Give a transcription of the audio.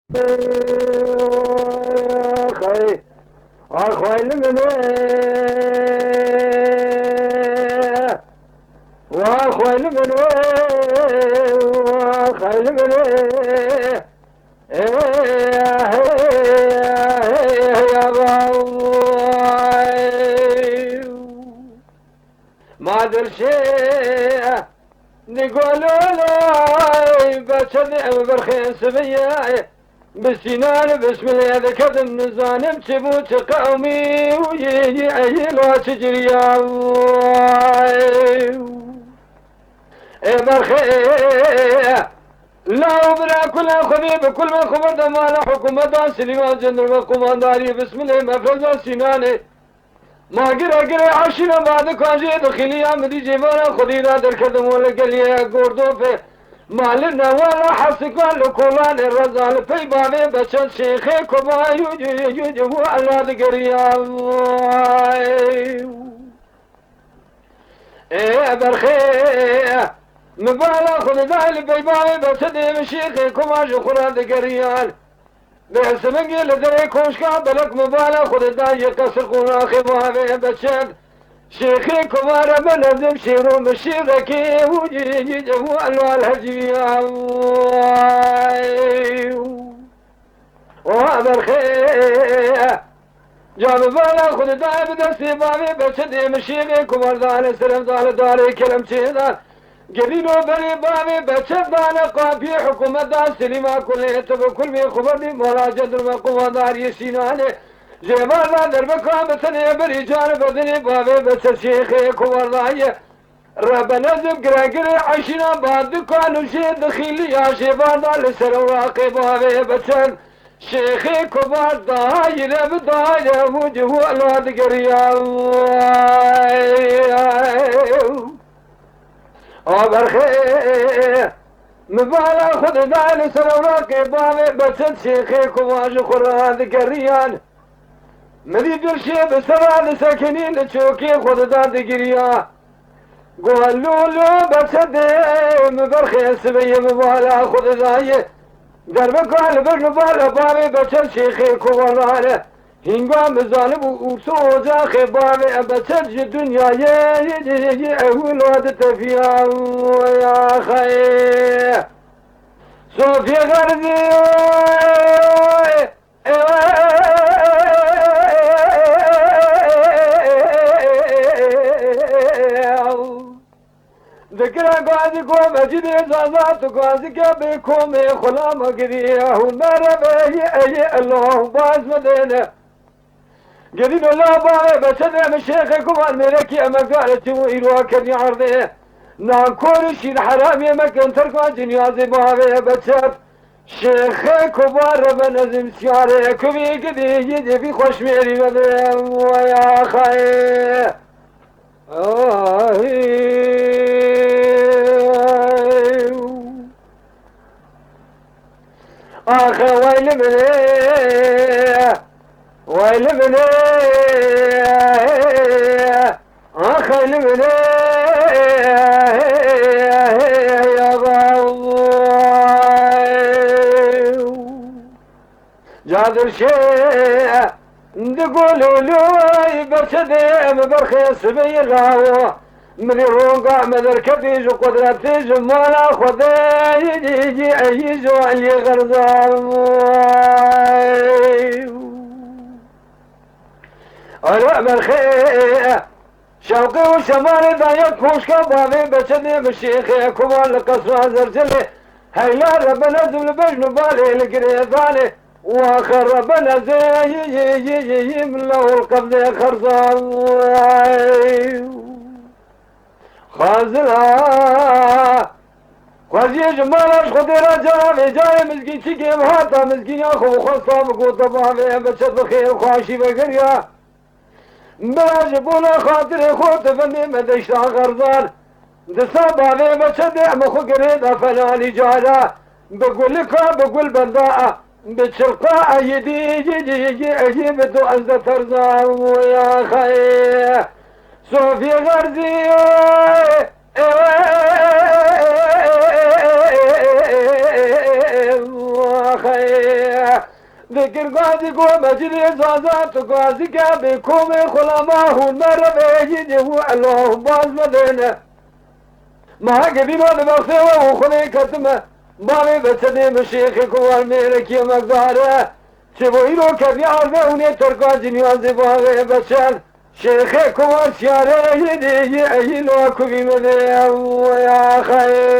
خي أخوي من وأخوي من وأخوي من يا باوي ما در شيء نقولوا له بشد برخين سبيا بسنان بسم الله ذكرت النزانم تبوت قومي ويجي لا تجري برخي لا وبلا كل خبيب كل من خبر دمال حكومة سليمان جنرال وقمانداري بسم الله مفرز سناني ما قرأ عشنا بعد كان جي دخيلي عمدي جيبانا خدينا در كدم ولا قليا قردو في مالنا ولا حسكان لكولان الرزال في بابي بچن شيخي كبايو جو على دقريا ايه برخي مبالا خد دايل في بابي بچن شيخي كبايو خران دقريان بحسمنجي لدري كوشكا بلك مبالا خد داي قصر قونا خبابي بچن شيخي كبار بلزم شيرو مشيركي وجيجي جو الوال هجيا وهذا الخير جاب بالا خد داي بدستي بابي بچن مشيخي كبار دان سلام داري كلام چيدان قرينو بني بابي بچن دان قابي حكومة دان سليما كل كل بي خبر دي مولا جدر وقوة داري سيناني جمالا در بكام بسني بري جانب بدني بابي بس شيخي كورداي رب نزم قرقري عشنا بعد كانوا شي دخيلي يا شباب لسر واقي بابي بسن شيخي كبار دايرة بداية وجهه الواد قريا وبرخي مبالا خد دايل سر واقي بابي بسن شيخي كبار خراد قريان مدي برشي بسرعة ساكنين لتشوكي خود داد قريا قولوا له بسدي مبرخي السبية مبالا خود داي دربك على برن بالا بابي بشر شيخي كوالا هنقام بظالم وصوزا خبابي بشر الدنيا يجي اول واد تفيا يا خي صوفي غرزي ذكرى قاضي قوم أجدي زازات قاضي كبي كومي خلام قريه ونرى أي الله باز مدينة قريب الله باغي بسدع من شيخ كمان ملكي أما قالت وإلوا كان يعرضيه نانكور شين حرامي مكان تركوا جنيازي باغي بسد شيخ كبار بنزم سياري كبي قدي يدي في خوش ميري بدم ويا خي آخ ويل مني ويل مني آخ ويل مني يا باوي جادر شيء نقولوا له برشدي مبرخي سبي الله من الرقع مدر كبيج وقدرتي جمالا خذي يجي عيز وعلي غرزان أنا بالخير شوقي وشمالي ضايق كوشكا بابي بشدي بالشيخي كمان لقصوى زرجلي هيلا ربنا زول بجنو بالي القريضاني واخر ربنا زي من له القبض خرزان خازلها خوزي جمالش خدي رجال جاي مزقي تشكي مهاتا مزقي ياخو خصا بقوط بابي بشد بخير خواشي بقريا بلا جبونا خاطري خوت فني مدشتا غرزان دسا بابي بشد مخو قريدا فلاني جالا بقول لك بقول بنداء بتشرقاء يجي اجيب دو عزة ترزان ويا خي صوفي غرزي خي ذکر گازی کو مجلی زازات گازی که بکوم خلما هون مرمه یجیو الله باز مدینه ما گبینو دماغه و خونه کتمه باوی بچه مشیخ کوار میره کی مقداره چه بایی رو کردی عرضه اونه ترکا جنیازی باوی بچه شیخ کوار شیاره یه ایلو کبی مده و یا خیر